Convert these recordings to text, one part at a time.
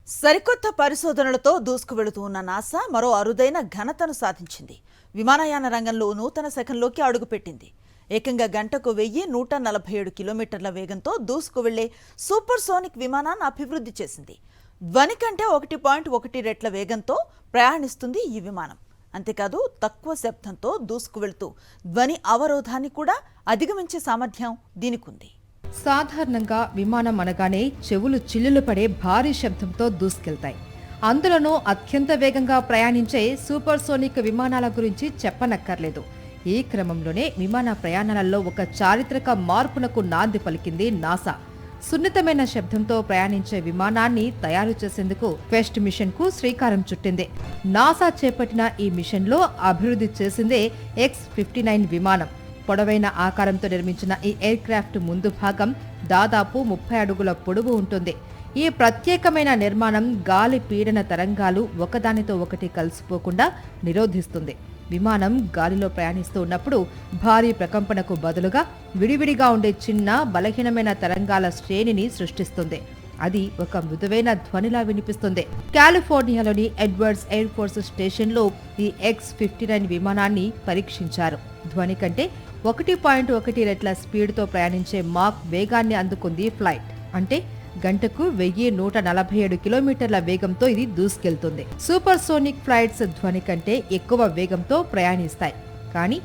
సరికొత్త పరిశోధనలతో దూసుకువెళుతూ ఉన్న నాసా మరో అరుదైన ఘనతను సాధించింది. విమానయాన రంగంలో నూతన శకంలోకి అడుగుపెట్టింది. ఏకంగా గంటకు 1147 కిలోమీటర్ల వేగంతో దూసుకువెళ్లే సూపర్ సోనిక్ విమానాన్ని అభివృద్ధి చేసింది. ధ్వని కంటే 1.1 రెట్ల వేగంతో ప్రయాణిస్తుంది ఈ విమానం. అంతేకాదు తక్కువ శబ్దంతో దూసుకువెళుతూ ధ్వని అవరోధాన్ని కూడా అధిగమించే సామర్థ్యం దీనికుంది. సాధారణంగా విమానం అనగానే చెవులు చిల్లులు పడే భారీ శబ్దంతో దూసుకెళ్తాయి. అందులోనూ అత్యంత వేగంగా ప్రయాణించే సూపర్ సోనిక్ విమానాల గురించి చెప్పనక్కర్లేదు. ఈ క్రమంలోనే విమాన ప్రయాణాలలో ఒక చారిత్రక మార్పునకు నాంది పలికింది నాసా. సున్నితమైన శబ్దంతో ప్రయాణించే విమానాన్ని తయారు చేసేందుకు క్వెస్ట్ మిషన్ కు శ్రీకారం చుట్టింది. నాసా చేపట్టిన ఈ మిషన్ లో అభివృద్ధి చేసిందే X-59 విమానం. పొడవైన ఆకారంతో నిర్మించిన ఈ ఎయిర్ క్రాఫ్ట్ ముందు భాగం దాదాపు 30 అడుగుల పొడవు ఉంటుంది. ఈ ప్రత్యేకమైన నిర్మాణం గాలి పీడన తరంగాలు ఒకదానితో ఒకటి కలిసిపోకుండా నిరోధిస్తుంది. విమానం గాలిలో ప్రయాణిస్తూ ఉన్నప్పుడు భారీ ప్రకంపనకు బదులుగా విడివిడిగా ఉండే చిన్న బలహీనమైన తరంగాల శ్రేణిని సృష్టిస్తుంది. అది ఒక మృదువైన ధ్వనిలా వినిపిస్తుంది. కాలిఫోర్నియాలోని ఎడ్వర్డ్స్ ఎయిర్ ఫోర్స్ స్టేషన్లో ఈ X-59 విమానాన్ని పరీక్షించారు. ధ్వని కంటే 1.1 రెట్ల స్పీడ్తో ప్రయాణించే మాక్ వేగాన్ని అందుకుంది ఫ్లైట్. అంటే గంటకు 1147 కిలోమీటర్ల వేగంతో ఇది దూసుకెళ్తుంది. సూపర్ సోనిక్ ఫ్లైట్స్ ధ్వని కంటే ఎక్కువ వేగంతో ప్రయాణిస్తాయి. కానీ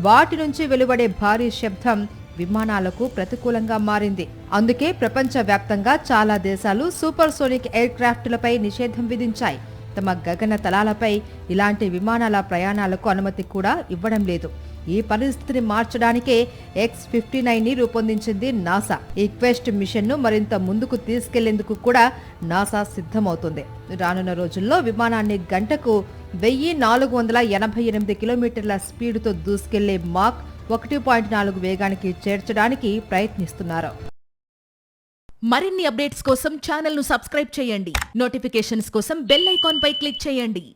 వాటి నుంచి వెలువడే భారీ శబ్దం విమానాలకు ప్రతికూలంగా మారింది. అందుకే ప్రపంచవ్యాప్తంగా చాలా దేశాలు సూపర్ సోనిక్ ఎయిర్ క్రాఫ్ట్లపై నిషేధం విధించాయి. తమ గగన తలాలపై ఇలాంటి విమానాల ప్రయాణాలకు అనుమతి కూడా ఇవ్వడం లేదు. ఈ పరిస్థితిని మార్చడానికే X-59ని రూపొందించింది నాసా. ఈ క్వెస్ట్ మిషన్ ను మరింత ముందుకు తీసుకెళ్లేందుకు కూడా నాసా సిద్ధమవుతుంది. రానున్న రోజుల్లో విమానాన్ని గంటకు 1488 కిలోమీటర్ల స్పీడుతో దూసుకెళ్లే మాక్ 1.4 వేగానికి చేర్చడానికి ప్రయత్నిస్తున్నారు. మరిన్ని అప్డేట్స్ కోసం ఛానల్ ను సబ్స్క్రైబ్ చేయండి. నోటిఫికేషన్స్ కోసం బెల్ ఐకాన్ పై క్లిక్ చేయండి.